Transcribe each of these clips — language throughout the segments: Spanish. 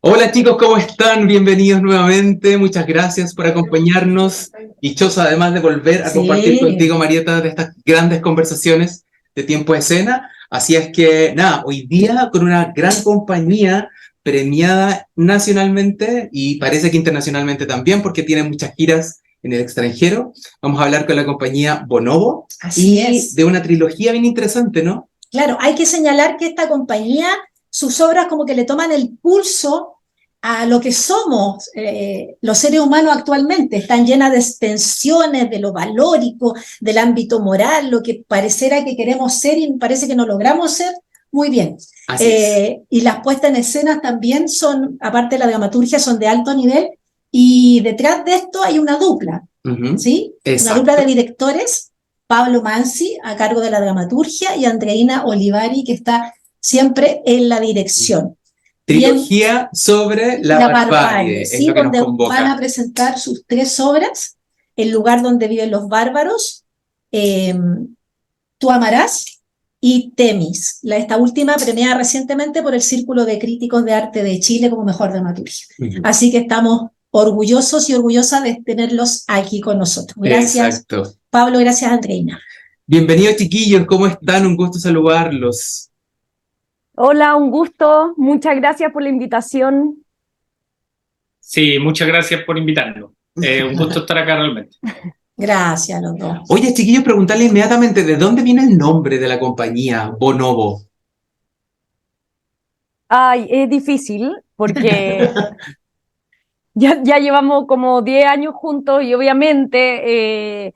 Hola chicos, ¿cómo están? Bienvenidos nuevamente. Muchas gracias por acompañarnos. Dichosa además de volver a compartir Sí, contigo, Marieta, de estas grandes conversaciones de tiempo de escena. Así es que, nada, hoy día con una gran compañía premiada nacionalmente y parece que internacionalmente también porque tiene muchas giras en el extranjero. Vamos a hablar con la compañía Bonobo así y es. de una trilogía bien interesante, ¿no? Claro, hay que señalar que esta compañía, sus obras como que le toman el pulso a lo que somos los seres humanos actualmente. Están llenas de extensiones de lo valórico, del ámbito moral, lo que pareciera que queremos ser y parece que no logramos ser muy bien. Así es. Y las puestas en escena también son, aparte de la dramaturgia, son de alto nivel. Y detrás de esto hay una dupla, Ujú. ¿sí? Una dupla de Exacto. directores, Pablo Mansi a cargo de la dramaturgia y Andreina Olivari que está siempre en la dirección. Y en Trilogía sobre la La Barbarie, barbarie, es ¿sí? lo que nos Donde van a convoca. presentar sus tres obras, El lugar donde viven los bárbaros, eh, Tú amarás y Temis, esta última premiada recientemente por el Círculo de Críticos de Arte de Chile como mejor dramaturgia. Ujú. Así que estamos orgullosos y orgullosas de tenerlos aquí con nosotros. Gracias, Exacto. Pablo, gracias, Andreina. Bienvenidos chiquillos, ¿cómo están? Un gusto saludarlos. Hola, un gusto. Muchas gracias por la invitación. Sí, muchas gracias por invitarnos. Un gusto estar acá realmente. Gracias a los dos. Oye chiquillos, preguntarle inmediatamente de dónde viene el nombre de la compañía Bonobo. Ay, es difícil porque ya llevamos como 10 años juntos y obviamente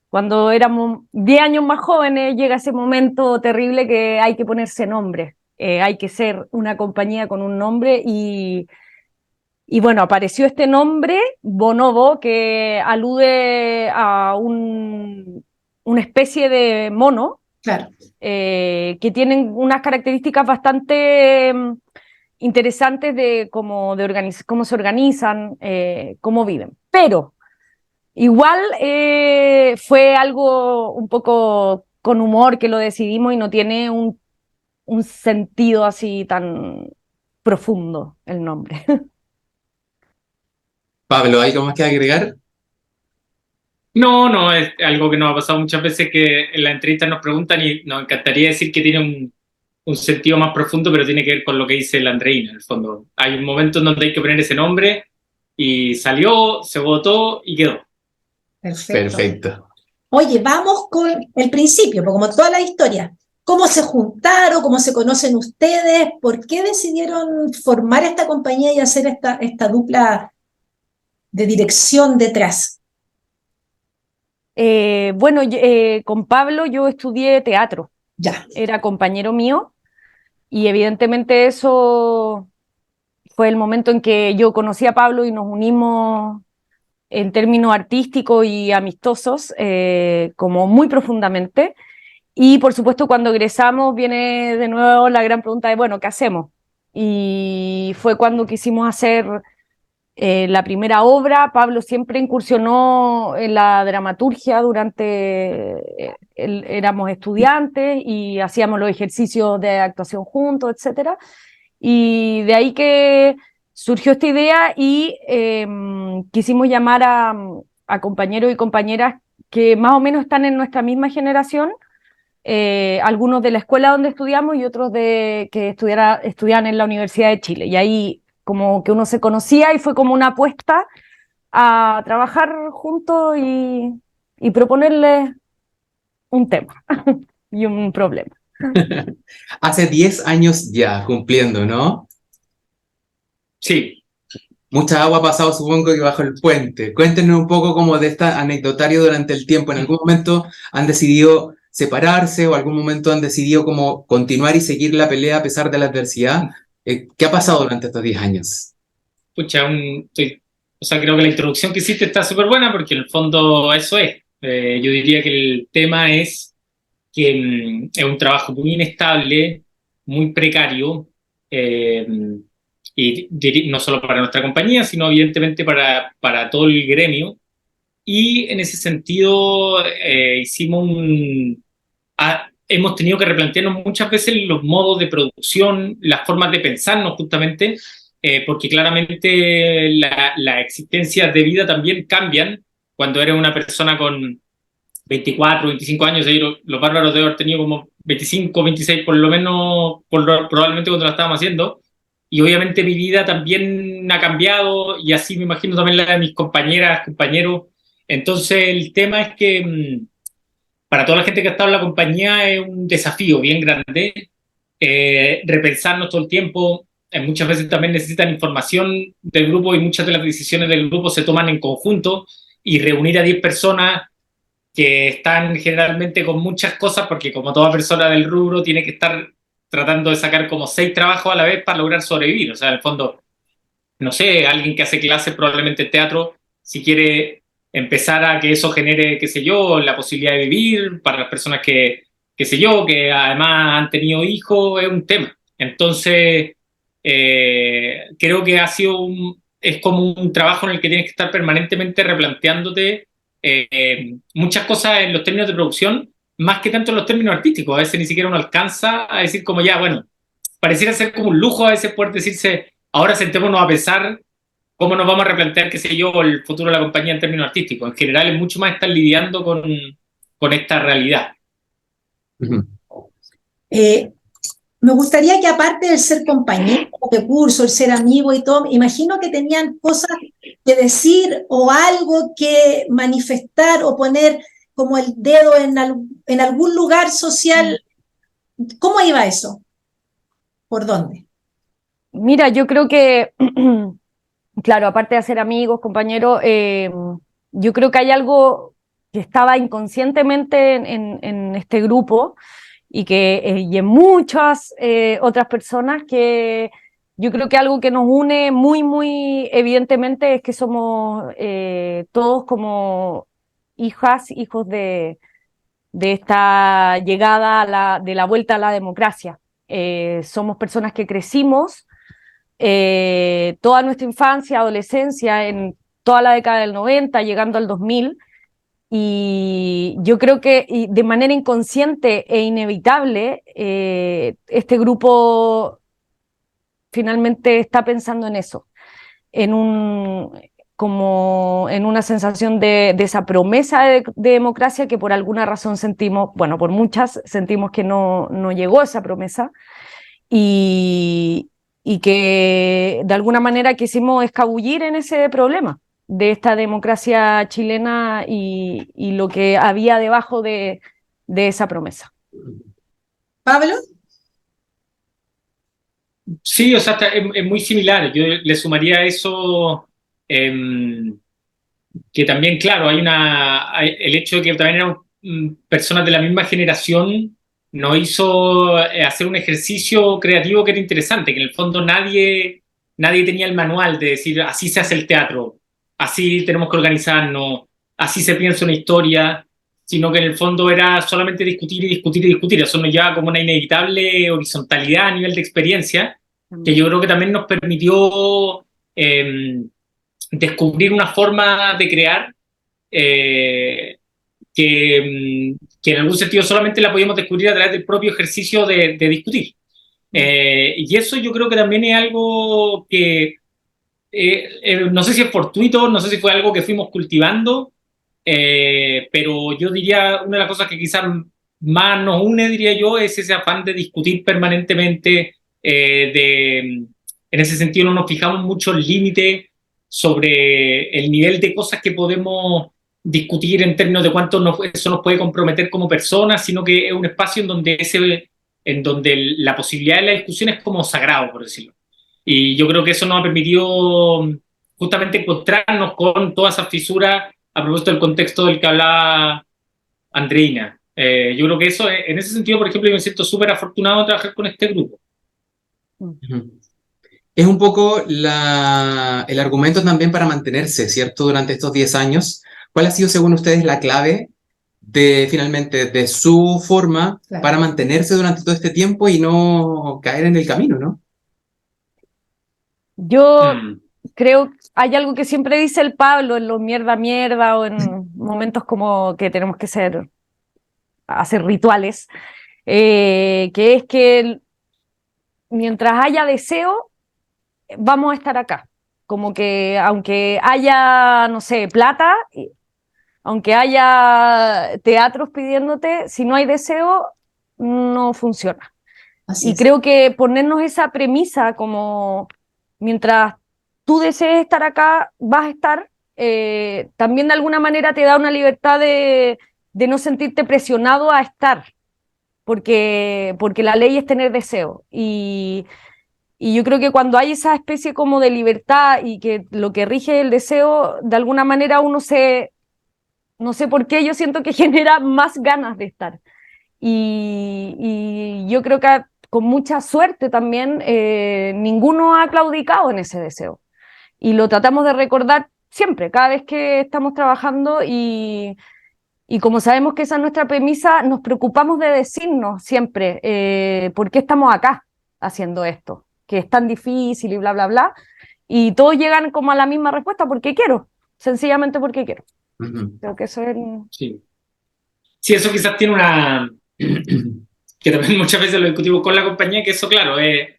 cuando éramos 10 años más jóvenes llega ese momento terrible que hay que ponerse nombre. Hay que ser una compañía con un nombre y bueno, apareció este nombre, Bonobo, que alude a una especie de mono Claro. que tienen unas características bastante interesantes de cómo se organizan, cómo viven. Pero igual fue algo un poco con humor que lo decidimos y no tiene un sentido así tan profundo el nombre. Pablo, ¿hay algo más que agregar? No, es algo que nos ha pasado muchas veces que en la entrevista nos preguntan y nos encantaría decir que tiene un sentido más profundo, pero tiene que ver con lo que dice la Andreina, en el fondo. Hay un momento en donde hay que poner ese nombre y salió, se votó y quedó. Perfecto. Perfecto. Oye, vamos con el principio, porque como toda la historia, ¿cómo se juntaron? ¿Cómo se conocen ustedes? ¿Por qué decidieron formar esta compañía y hacer esta dupla de dirección detrás? Bueno, con Pablo yo estudié teatro, Ya, era compañero mío y evidentemente eso fue el momento en que yo conocí a Pablo y nos unimos en términos artísticos y amistosos, como muy profundamente. Y por supuesto cuando egresamos viene de nuevo la gran pregunta de, bueno, ¿qué hacemos? Y fue cuando quisimos hacer la primera obra. Pablo siempre incursionó en la dramaturgia éramos estudiantes y hacíamos los ejercicios de actuación juntos, etcétera. Y de ahí que surgió esta idea y quisimos llamar a compañeros y compañeras que más o menos están en nuestra misma generación, algunos de la escuela donde estudiamos y otros que estudian en la Universidad de Chile. Y ahí como que uno se conocía y fue como una apuesta a trabajar juntos y proponerles un tema y un problema. Hace 10 años ya cumpliendo, ¿no? Sí, Mucha agua ha pasado, supongo que bajo el puente. Cuéntenos un poco como de esta anecdotario durante el tiempo. ¿En algún momento han decidido separarse o algún momento han decidido como continuar y seguir la pelea a pesar de la adversidad? ¿Qué ha pasado durante estos 10 años? pucha, o sea, creo que la introducción que hiciste está súper buena porque en el fondo eso es. Yo diría que el tema es que es un trabajo muy inestable, muy precario, eh, y no solo para nuestra compañía, sino evidentemente para todo el gremio. Y en ese sentido hemos tenido que replantearnos muchas veces los modos de producción, las formas de pensarnos justamente, porque claramente las existencias de vida también cambian cuando eres una persona con 24, 25 años. Los bárbaros deben haber tenido como 25, 26 por lo menos, probablemente cuando la estábamos haciendo. Y obviamente mi vida también ha cambiado y así me imagino también la de mis compañeras, compañeros. Entonces el tema es que para toda la gente que ha estado en la compañía es un desafío bien grande, repensarnos todo el tiempo. Muchas veces también necesitan información del grupo y muchas de las decisiones del grupo se toman en conjunto, y reunir a 10 personas que están generalmente con muchas cosas, porque como toda persona del rubro tiene que estar tratando de sacar como 6 trabajos a la vez para lograr sobrevivir. O sea, en el fondo, no sé, alguien que hace clases probablemente en teatro, si quiere empezar a que eso genere, qué sé yo, la posibilidad de vivir para las personas que, qué sé yo, que además han tenido hijos, es un tema. Entonces, creo que es como un trabajo en el que tienes que estar permanentemente replanteándote muchas cosas en los términos de producción, más que tanto en los términos artísticos. A veces ni siquiera uno alcanza a decir como ya, bueno, pareciera ser como un lujo a veces poder decirse, ahora sentémonos a pensar cómo nos vamos a replantear, qué sé yo, el futuro de la compañía en términos artísticos. En general es mucho más estar lidiando con esta realidad. Ujú. Eh, Me gustaría que aparte del ser compañero de curso, el ser amigo y todo, imagino que tenían cosas que decir o algo que manifestar o poner como el dedo en algún lugar social. ¿Cómo iba eso? ¿Por dónde? Mira, yo creo que, claro, aparte de ser amigos, compañeros, yo creo que hay algo que estaba inconscientemente en este grupo y en muchas otras personas, que yo creo que algo que nos une muy, muy evidentemente es que somos todos como hijos de esta llegada de la vuelta a la democracia. Somos personas que crecimos toda nuestra infancia, adolescencia, en toda la década del 90, llegando al 2000, y yo creo que de manera inconsciente e inevitable, este grupo finalmente está pensando en eso, en como en una sensación de esa promesa de democracia que por alguna razón sentimos, bueno, por muchas sentimos que no llegó esa promesa, y, y que de alguna manera quisimos escabullir en ese problema de esta democracia chilena y lo que había debajo de esa promesa. Pablo, Sí, o sea, es muy similar. Yo le sumaría a eso que también, claro, el hecho de que también eran personas de la misma generación nos hizo hacer un ejercicio creativo que era interesante, que en el fondo nadie tenía el manual de decir así se hace el teatro, así tenemos que organizarnos, así se piensa una historia, sino que en el fondo era solamente discutir y discutir y discutir. Eso nos lleva como una inevitable horizontalidad a nivel de experiencia, que yo creo que también nos permitió descubrir una forma de crear eh, que en algún sentido solamente la podíamos descubrir a través del propio ejercicio de discutir. Y eso yo creo que también es algo que no sé si es fortuito, no sé si fue algo que fuimos cultivando, pero yo diría una de las cosas que quizás más nos une, diría yo, es ese afán de discutir permanentemente. En ese sentido no nos fijamos mucho el límite sobre el nivel de cosas que podemos discutir en términos de cuánto eso nos puede comprometer como personas, sino que es un espacio en donde la posibilidad de la discusión es como sagrado, por decirlo. Y yo creo que eso nos ha permitido justamente encontrarnos con todas esas fisuras a propósito del contexto del que hablaba Andreina. Yo creo que eso, en ese sentido, por ejemplo, yo me siento súper afortunado de trabajar con este grupo. Ujú. Es un poco el argumento también para mantenerse, ¿cierto? Durante estos 10 años. ¿Cuál ha sido, según ustedes, la clave finalmente, de su forma claro, para mantenerse durante todo este tiempo y no caer en el camino, ¿no? Yo Mm. creo, hay algo que siempre dice el Pablo en los mierda mierda o en momentos como que tenemos que hacer rituales, que es que mientras haya deseo, vamos a estar acá. Como que aunque haya, no sé, plata, aunque haya teatros pidiéndote, si no hay deseo, no funciona. Así Y es. creo que ponernos esa premisa como mientras tú desees estar acá, vas a estar, también de alguna manera te da una libertad de no sentirte presionado a estar, porque la ley es tener deseo. Y yo creo que cuando hay esa especie como de libertad y que lo que rige el deseo, de alguna manera uno no sé por qué, yo siento que genera más ganas de estar. Y yo creo que con mucha suerte también ninguno ha claudicado en ese deseo. Y lo tratamos de recordar siempre, cada vez que estamos trabajando y como sabemos que esa es nuestra premisa, nos preocupamos de decirnos siempre por qué estamos acá haciendo esto, que es tan difícil y bla, bla, bla. Y todos llegan como a la misma respuesta, porque quiero, sencillamente porque quiero. Ujú. Creo que eso es... Sí. Sí, eso quizás tiene una... que también muchas veces lo discutimos con la compañía, que eso, claro, es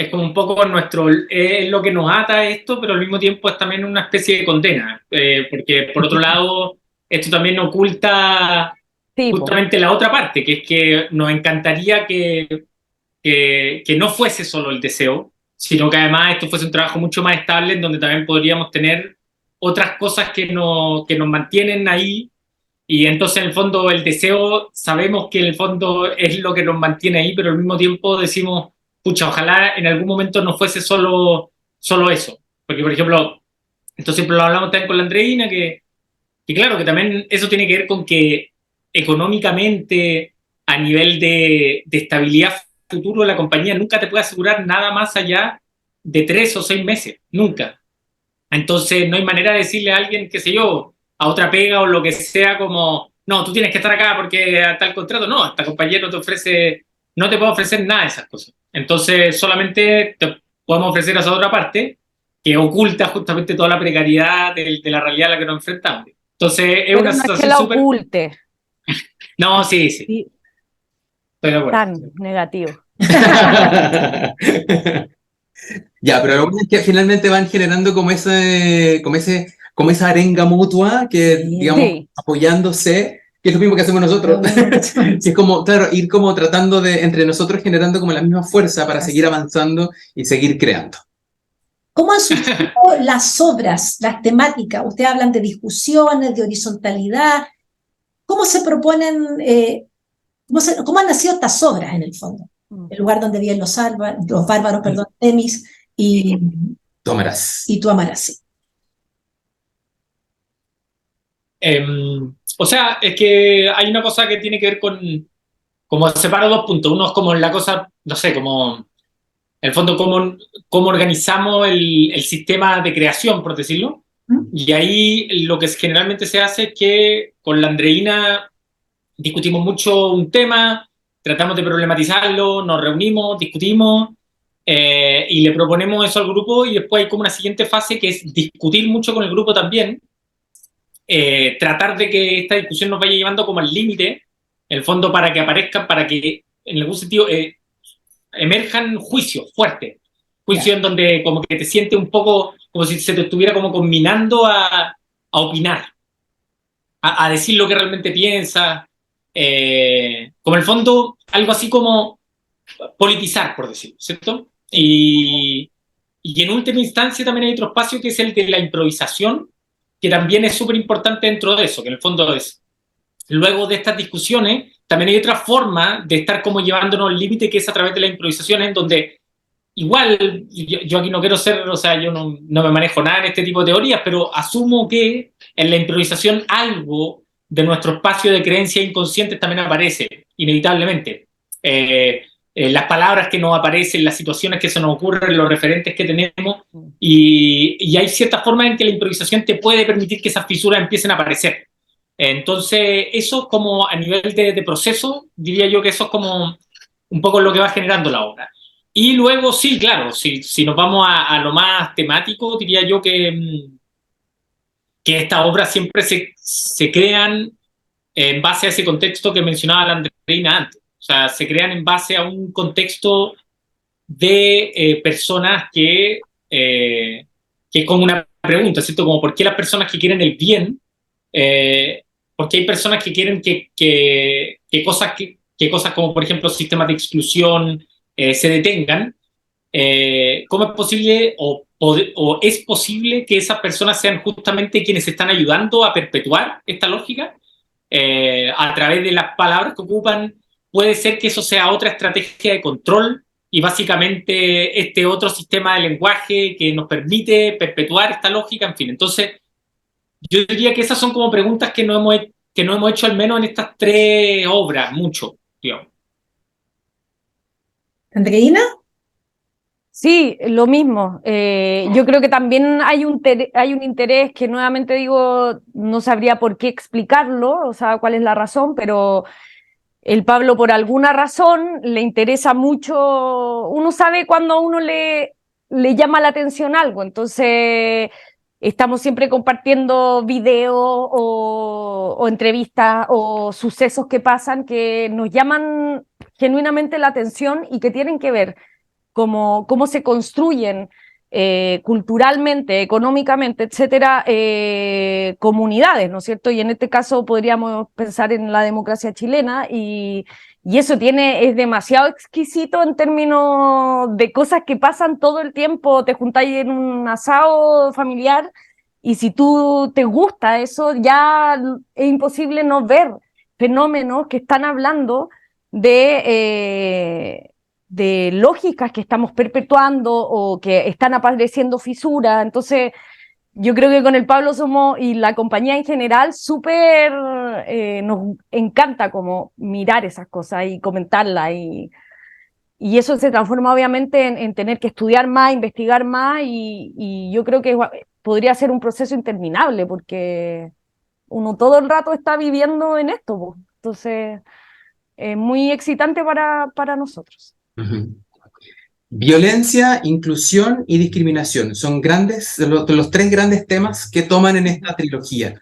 como un poco nuestro... es lo que nos ata a esto, pero al mismo tiempo es también una especie de condena, porque por otro lado, esto también oculta Sí, po. justamente la otra parte, que es que nos encantaría que no fuese solo el deseo, sino que además esto fuese un trabajo mucho más estable en donde también podríamos tener otras cosas que nos mantienen ahí. Y entonces en el fondo el deseo, sabemos que en el fondo es lo que nos mantiene ahí, pero al mismo tiempo decimos, pucha, ojalá en algún momento no fuese solo eso. Porque por ejemplo, esto siempre lo hablamos también con la Andreina, que claro, que también eso tiene que ver con que económicamente, a nivel de estabilidad futuro, la compañía nunca te puede asegurar nada más allá de 3 o 6 meses, nunca. Entonces no hay manera de decirle a alguien, qué sé yo, a otra pega o lo que sea, como, no, tú tienes que estar acá porque hasta el contrato, no, esta compañía no te ofrece, no te puede ofrecer nada de esas cosas. Entonces solamente te podemos ofrecer esa otra parte que oculta justamente toda la precariedad de la realidad a la que nos enfrentamos. Entonces es Pero una no es que situación la súper... oculte, No, sí, sí, sí, estoy de acuerdo. tan negativo. Ya, pero lo bueno es que finalmente van generando como esa arenga mutua que, Sí. digamos, Sí, apoyándose, que es lo mismo que hacemos nosotros. Sí, es como, claro, ir como tratando de, entre nosotros, generando como la misma fuerza para seguir avanzando y seguir creando. ¿Cómo han surgido las obras, las temáticas? Ustedes hablan de discusiones, de horizontalidad. ¿Cómo se proponen, cómo han nacido estas obras en el fondo? El lugar donde viven los bárbaros, perdón, Temis y, Tomarás. y tú amarás. Sí. O sea, es que hay una cosa que tiene que ver con, como separo 2 puntos. Uno es como la cosa, no sé, como, en el fondo, cómo organizamos el sistema de creación, por decirlo. ¿Mm? Y ahí lo que generalmente se hace es que con la Andreina discutimos mucho un tema, tratamos de problematizarlo, nos reunimos, discutimos y le proponemos eso al grupo y después hay como una siguiente fase que es discutir mucho con el grupo también, tratar de que esta discusión nos vaya llevando como al límite, en el fondo para que aparezcan, para que en algún sentido emerjan juicios fuertes, juicios Ya. en donde como que te sientes un poco como si se te estuviera como combinando a opinar, a decir lo que realmente piensas, como en el fondo algo así como politizar, por decirlo, ¿cierto? Y en última instancia también hay otro espacio que es el de la improvisación, que también es súper importante dentro de eso, que en el fondo es, luego de estas discusiones, también hay otra forma de estar como llevándonos al límite, que es a través de la improvisación, en donde igual, yo aquí no quiero ser, o sea, yo no me manejo nada en este tipo de teorías, pero asumo que en la improvisación algo de nuestro espacio de creencias inconscientes también aparece, inevitablemente. Las palabras que nos aparecen, las situaciones que se nos ocurren, los referentes que tenemos, y hay ciertas formas en que la improvisación te puede permitir que esas fisuras empiecen a aparecer. Entonces, eso como a nivel de proceso, diría yo que eso es como un poco lo que va generando la obra. Y luego, sí, claro, si nos vamos a lo más temático, diría yo que estas obras siempre se crean en base a ese contexto que mencionaba la Andreina antes. O sea, se crean en base a un contexto de personas que es como una pregunta, ¿cierto? Como por qué las personas que quieren el bien, porque hay personas que quieren que cosas como, por ejemplo, sistemas de exclusión se detengan. ¿Cómo es posible o es posible que esas personas sean justamente quienes están ayudando a perpetuar esta lógica? A través de las palabras que ocupan, puede ser que eso sea otra estrategia de control y básicamente este otro sistema de lenguaje que nos permite perpetuar esta lógica, en fin. Entonces, yo diría que esas son como preguntas que no hemos hecho al menos en estas 3 obras, mucho, digamos. Andreina. Sí, lo mismo. Yo creo que también hay un interés que nuevamente digo, no sabría por qué explicarlo, o sea, cuál es la razón, pero el Pablo por alguna razón le interesa mucho, uno sabe cuando a uno le llama la atención algo, entonces estamos siempre compartiendo videos o entrevistas o sucesos que pasan que nos llaman genuinamente la atención y que tienen que ver cómo se construyen culturalmente, económicamente, etcétera, comunidades, ¿no es cierto? Y en este caso podríamos pensar en la democracia chilena y eso es demasiado exquisito en términos de cosas que pasan todo el tiempo, te juntáis en un asado familiar y si tú te gusta eso, ya es imposible no ver fenómenos que están hablando de lógicas que estamos perpetuando o que están apareciendo fisuras. Entonces, yo creo que con el Pablo somos, y la compañía en general, súper, nos encanta como mirar esas cosas y comentarlas y eso se transforma obviamente en tener que estudiar más, investigar más y yo creo que podría ser un proceso interminable porque uno todo el rato está viviendo en esto, pues. Entonces, es muy excitante para nosotros. Ujú. Violencia, inclusión y discriminación son de los 3 grandes temas que toman en esta trilogía.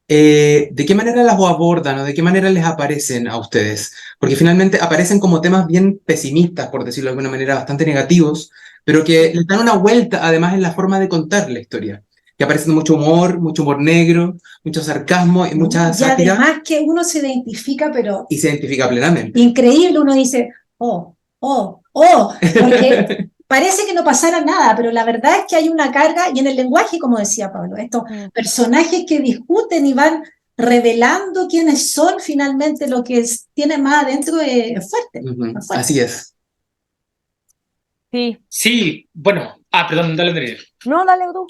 ¿De qué manera las abordan o de qué manera les aparecen a ustedes? Porque finalmente aparecen como temas bien pesimistas, por decirlo de alguna manera, bastante negativos, pero que les dan una vuelta además en la forma de contar la historia. Que aparecen mucho humor negro, mucho sarcasmo y mucha Y sátira además que uno se identifica, pero y se identifica plenamente. increíble, uno dice, porque parece que no pasara nada, pero la verdad es que hay una carga, y en el lenguaje, como decía Pablo, estos personajes que discuten y van revelando quiénes son finalmente, lo que tiene más adentro es fuerte, Ujú. es fuerte. Así es. Sí. Sí, bueno. Perdón, dale, Andrea. No, dale tú.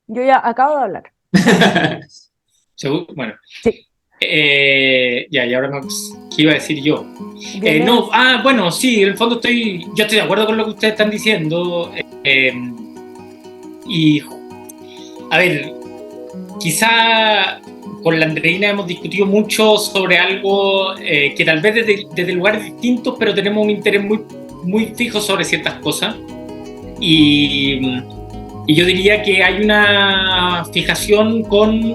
Yo ya acabo de hablar. Bueno. Sí. Ya, y ahora ¿qué iba a decir yo? No, Bueno, sí, en el fondo yo estoy de acuerdo con lo que ustedes están diciendo. Y, a ver, quizá con la Andreina hemos discutido mucho sobre algo que tal vez desde lugares distintos, pero tenemos un interés muy, muy fijo sobre ciertas cosas. Y yo diría que hay una fijación con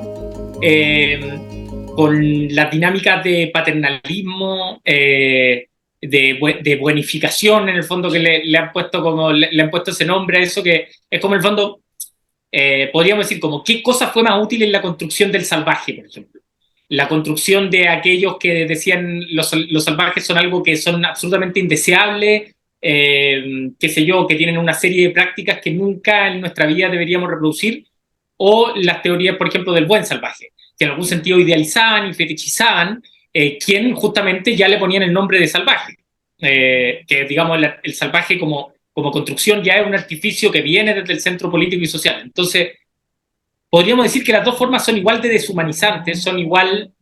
las dinámicas de paternalismo, de buenificación, en el fondo, que le han puesto ese nombre a eso, que es como en el fondo, podríamos decir, como qué cosa fue más útil en la construcción del salvaje, por ejemplo. La construcción de aquellos que decían los salvajes son algo que son absolutamente indeseables, qué sé yo, que tienen una serie de prácticas que nunca en nuestra vida deberíamos reproducir, o las teorías, por ejemplo, del buen salvaje, que en algún sentido idealizaban y fetichizaban, quien justamente ya le ponían el nombre de salvaje, que digamos el salvaje como construcción ya es un artificio que viene desde el centro político y social. Entonces, podríamos decir que las dos formas son igual de deshumanizantes, son igual,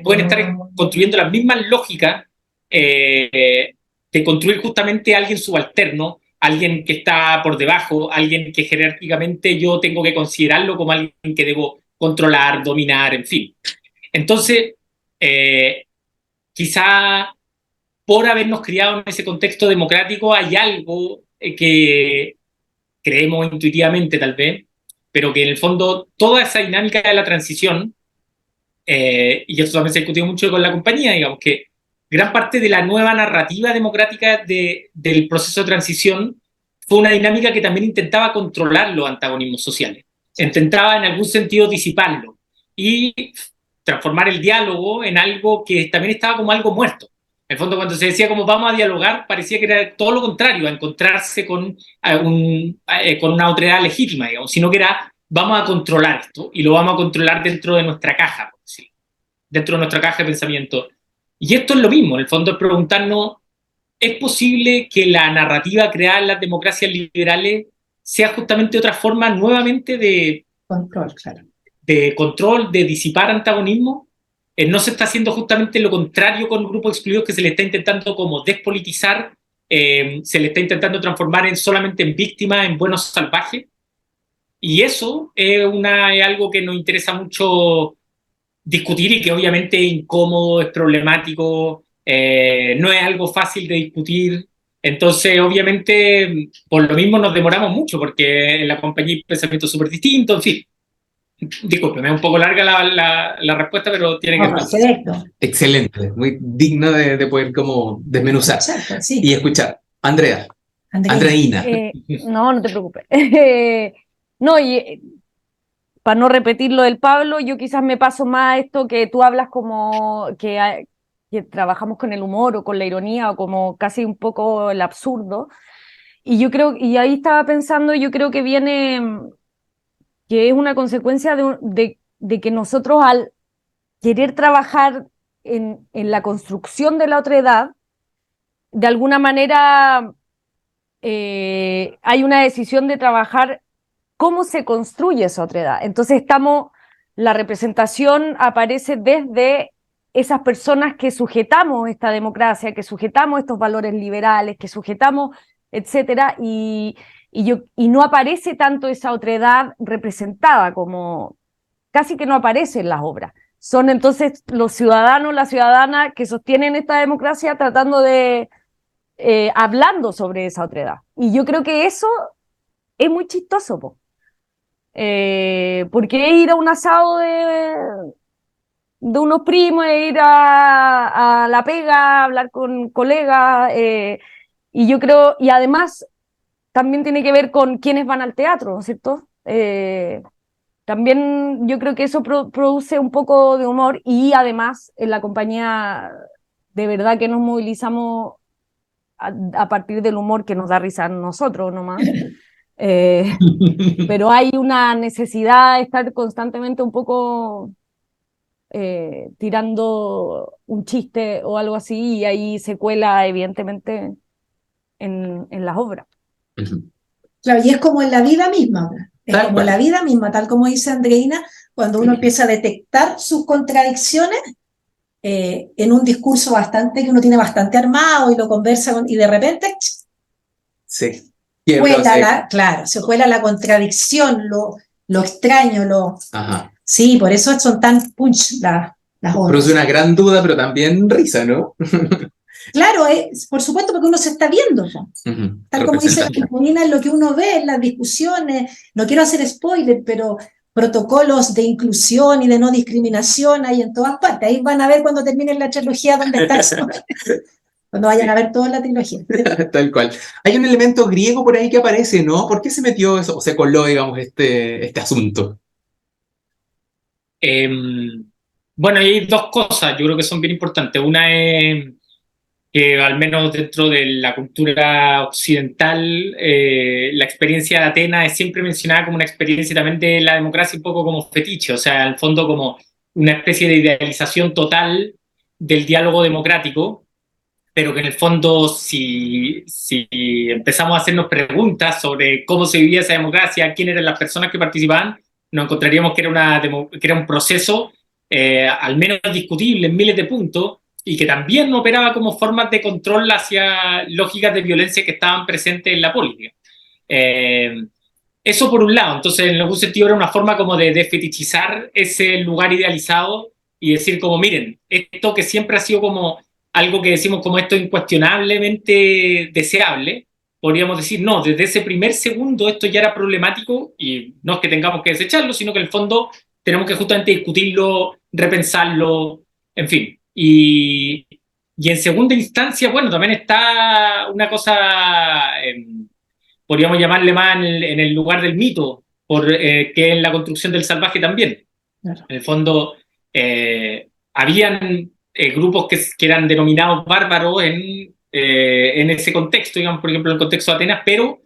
pueden estar construyendo las mismas lógicas de construir justamente a alguien subalterno, alguien que está por debajo, alguien que jerárquicamente yo tengo que considerarlo como alguien que debo controlar, dominar, en fin. Entonces, quizá por habernos criado en ese contexto democrático hay algo que creemos intuitivamente tal vez, pero que en el fondo toda esa dinámica de la transición, y esto también se ha discutido mucho con la compañía, digamos, que gran parte de la nueva narrativa democrática del proceso de transición fue una dinámica que también intentaba controlar los antagonismos sociales, intentaba en algún sentido disiparlo y transformar el diálogo en algo que también estaba como algo muerto. En el fondo, cuando se decía como vamos a dialogar, parecía que era todo lo contrario, a encontrarse con una otredad legítima, digamos, sino que era vamos a controlar esto y lo vamos a controlar dentro de nuestra caja, por decir, dentro de nuestra caja de pensamiento. Y esto es lo mismo, en el fondo es preguntarnos, ¿es posible que la narrativa creada en las democracias liberales sea justamente otra forma nuevamente de Control, claro. de control, de disipar antagonismo? No se está haciendo justamente lo contrario con grupos excluidos, que se le está intentando como despolitizar, se le está intentando transformar solamente en víctimas, en buenos salvajes. Y eso es algo que nos interesa mucho discutir y que obviamente es incómodo, es problemático, no es algo fácil de discutir. Entonces, obviamente, por lo mismo nos demoramos mucho, porque en la compañía hay pensamientos súper distintos, en fin. Disculpe, es un poco larga la respuesta, pero tiene que ver. Perfecto. Excelente, muy digno de poder como desmenuzar Exacto, sí. y escuchar. Andreina. No te preocupes. No, y para no repetir lo del Pablo, yo quizás me paso más a esto que tú hablas como que trabajamos con el humor o con la ironía o como casi un poco el absurdo. Y yo creo, y ahí estaba pensando, yo creo que viene, que es una consecuencia de que nosotros al querer trabajar en la construcción de la otredad, de alguna manera hay una decisión de trabajar cómo se construye esa otredad. Entonces la representación aparece desde esas personas que sujetamos esta democracia, que sujetamos estos valores liberales, que sujetamos, etcétera, y no aparece tanto esa otredad representada, como casi que no aparece en las obras. Son entonces los ciudadanos, las ciudadanas que sostienen esta democracia tratando de hablando sobre esa otredad. Y yo creo que eso es muy chistoso, po. Porque ir a un asado de unos primos, ir a la pega, hablar con colegas, y yo creo, y además también tiene que ver con quiénes van al teatro, ¿no es cierto? También yo creo que eso produce un poco de humor, y además en la compañía de verdad que nos movilizamos a partir del humor que nos da risa a nosotros nomás. Pero hay una necesidad de estar constantemente un poco tirando un chiste o algo así, y ahí se cuela evidentemente en las obras. Claro, y es como en la vida misma, es Tal como cual. la vida misma, tal como dice Andreina, cuando uno empieza a detectar sus contradicciones en un discurso que uno tiene bastante armado y lo conversa y de repente Sí. se cuela la contradicción, lo extraño, Ajá. Sí, por eso son tan punch las obras. Produce una gran duda, pero también risa, ¿no? Claro, por supuesto, porque uno se está viendo, ¿no? Tal como dice la Carolina, es lo que uno ve en las discusiones. No quiero hacer spoiler, pero protocolos de inclusión y de no discriminación hay en todas partes. Ahí van a ver cuando terminen la trilogía dónde está eso. Cuando vayan a ver toda la trilogía. Tal cual. Hay un elemento griego por ahí que aparece, ¿no? ¿Por qué se metió eso, o se coló, digamos, este asunto? Bueno, hay dos cosas, yo creo que son bien importantes. Una es que al menos dentro de la cultura occidental, la experiencia de Atenas es siempre mencionada como una experiencia también de la democracia, un poco como fetiche, o sea, en el fondo como una especie de idealización total del diálogo democrático, pero que en el fondo si empezamos a hacernos preguntas sobre cómo se vivía esa democracia, quién eran las personas que participaban, nos encontraríamos que era un proceso al menos discutible en miles de puntos, y que también operaba como formas de control hacia lógicas de violencia que estaban presentes en la política. Eso por un lado. Entonces, en algún sentido era una forma como de fetichizar ese lugar idealizado y decir como, miren, esto que siempre ha sido como algo que decimos como esto incuestionablemente deseable, podríamos decir, no, desde ese primer segundo esto ya era problemático, y no es que tengamos que desecharlo, sino que en el fondo tenemos que justamente discutirlo, repensarlo, en fin. Y Y en segunda instancia, bueno, también está una cosa, podríamos llamarle más en el lugar del mito, que es la construcción del salvaje también. Claro. En el fondo, habían grupos que eran denominados bárbaros en ese contexto, digamos, por ejemplo, en el contexto de Atenas, pero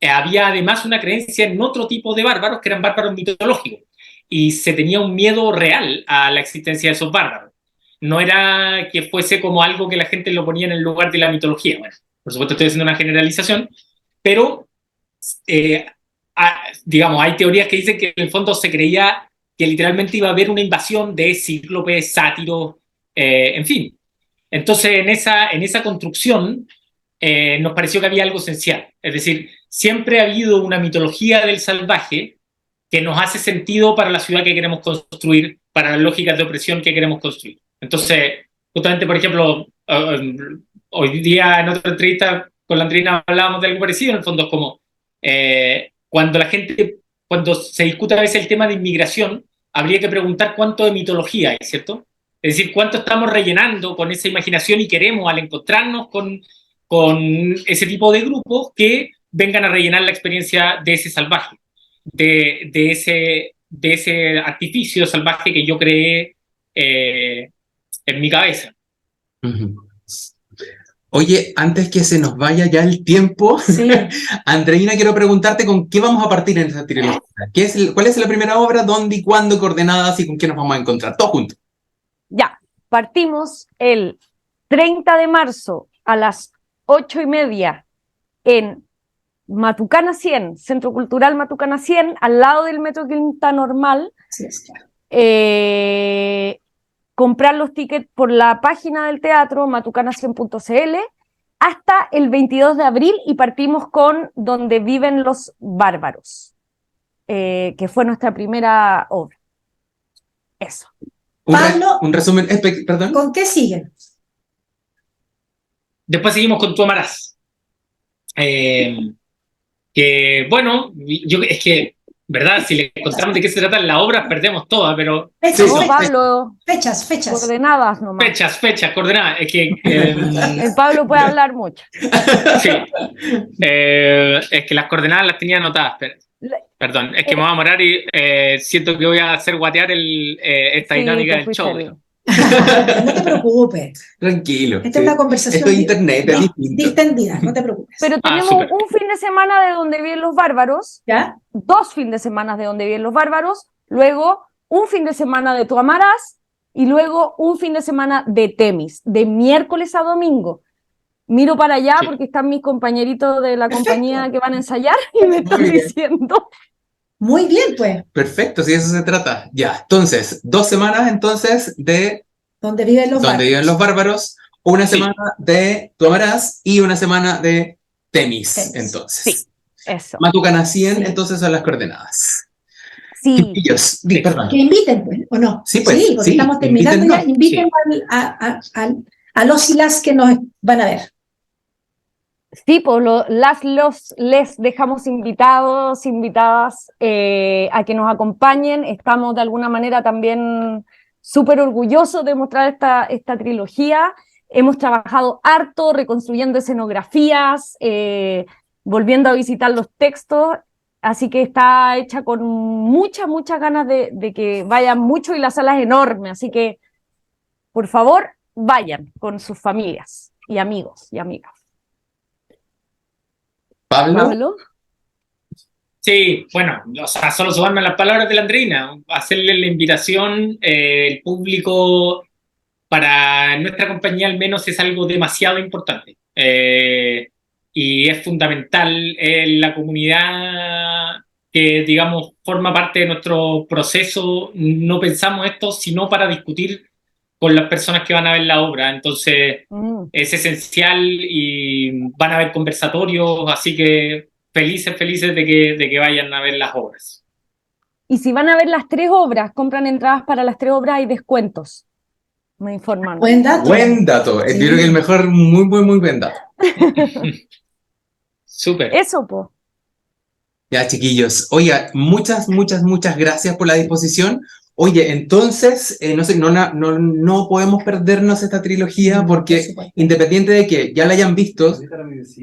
había además una creencia en otro tipo de bárbaros que eran bárbaros mitológicos, y se tenía un miedo real a la existencia de esos bárbaros. No era que fuese como algo que la gente lo ponía en el lugar de la mitología. Bueno, por supuesto estoy haciendo una generalización, pero digamos, hay teorías que dicen que en el fondo se creía que literalmente iba a haber una invasión de cíclopes, sátiros, en fin. Entonces, en esa construcción nos pareció que había algo esencial. Es decir, siempre ha habido una mitología del salvaje que nos hace sentido para la ciudad que queremos construir, para las lógicas de opresión que queremos construir. Entonces, justamente, por ejemplo, hoy día en otra entrevista con la Andreina hablábamos de algo parecido. En el fondo es como cuando se discute a veces el tema de inmigración, habría que preguntar cuánto de mitología hay, ¿cierto? Es decir, cuánto estamos rellenando con esa imaginación y queremos al encontrarnos con ese tipo de grupos que vengan a rellenar la experiencia de ese salvaje, de ese artificio salvaje que yo creé en mi cabeza. Oye, antes que se nos vaya ya el tiempo, Sí. Andreina, quiero preguntarte con qué vamos a partir en esta trilogía. ¿Cuál es la primera obra? ¿Dónde y cuándo? ¿Coordenadas? ¿Y con qué nos vamos a encontrar? Todo junto. Ya, partimos el 30 de marzo a las 8:30 en Matucana 100, Centro Cultural Matucana 100, al lado del Metro Quinta Normal. Sí, es claro. Comprar los tickets por la página del teatro, matucana100.cl, hasta el 22 de abril, y partimos con Donde viven los bárbaros, que fue nuestra primera obra. Eso. Pablo, un resumen, perdón. ¿Con qué siguen? Después seguimos con Tú amarás. Que, bueno, es que, ¿verdad? Si le contamos de qué se trata la obra, perdemos todas, pero... Fechas, No, Pablo, fechas. coordenadas nomás. Fechas, coordenadas. Es que... El Pablo puede hablar mucho. Sí. Es que las coordenadas las tenía anotadas, perdón, es que me voy a morar y siento que voy a hacer guatear esta Sí, dinámica te del fuiste show. bien. No te preocupes. Tranquilo. Esta es una conversación Esto es internet, es distinto. distendida, no te preocupes. Pero tenemos súper. un fin de semana de Donde viven los bárbaros, ¿Ya? 2 fines de semana de Donde viven los bárbaros, luego un fin de semana de Tú amarás, y luego un fin de semana de Temis, de miércoles a domingo. Miro para allá Sí. porque están mis compañeritos de la Perfecto. compañía que van a ensayar y me están Muy bien. diciendo. Muy bien, pues. Perfecto, si de eso se trata. Ya, entonces, 2 semanas entonces de Donde viven los Donde viven los bárbaros, una Sí. semana de Tú amarás y una semana de Temis, Temis. entonces. Sí, eso. Matucana 100, Sí. entonces son las coordenadas. Sí, Chiquillos, perdón. Que inviten, pues, ¿o no? Sí, pues, porque sí, estamos terminando ya. invítennos. Inviten a los y las que nos van a ver. sí, pues les dejamos invitados, invitadas a que nos acompañen. Estamos de alguna manera también súper orgullosos de mostrar esta trilogía. Hemos trabajado harto reconstruyendo escenografías, volviendo a visitar los textos, así que está hecha con muchas ganas de que vayan mucho, y la sala es enorme, así que por favor vayan con sus familias y amigos y amigas. Pablo, Sí, bueno, o sea, solo sumarme a las palabras de la Andreina, hacerle la invitación, el público para nuestra compañía al menos es algo demasiado importante, y es fundamental la comunidad que, digamos, forma parte de nuestro proceso. No pensamos esto sino para discutir con las personas que van a ver la obra, entonces es esencial y van a haber conversatorios, así que felices de que vayan a ver las obras. Y si van a ver las 3 obras, compran entradas para las 3 obras, hay descuentos. Me informan. Buen dato. buen dato. Sí. Yo creo que el mejor, muy buen dato. Súper. Eso, po. Ya, chiquillos. Oiga, muchas gracias por la disposición. Oye, entonces, no sé, no podemos perdernos esta trilogía porque independiente de que ya la hayan visto,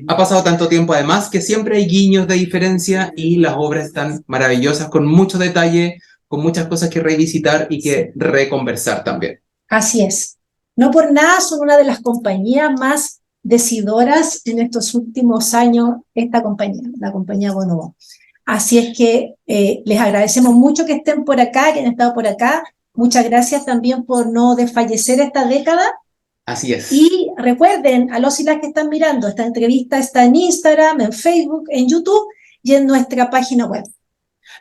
ha pasado tanto tiempo además que siempre hay guiños de diferencia y las obras están maravillosas, con mucho detalle, con muchas cosas que revisitar y que reconversar también. Así es. No por nada son una de las compañías más decidoras en estos últimos años, esta compañía, la compañía Bonobo. Así es que les agradecemos mucho que estén por acá, que han estado por acá. Muchas gracias también por no desfallecer esta década. Así es. Y recuerden, a los y las que están mirando, esta entrevista está en Instagram, en Facebook, en YouTube y en nuestra página web.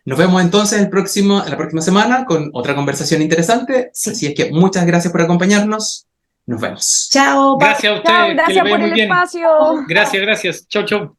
Nos vemos entonces la próxima semana con otra conversación interesante. Sí. Así es que muchas gracias por acompañarnos. Nos vemos. Chao. Gracias a ustedes. Chao, que les gracias vaya por muy el bien. espacio. Gracias. Chau, chau.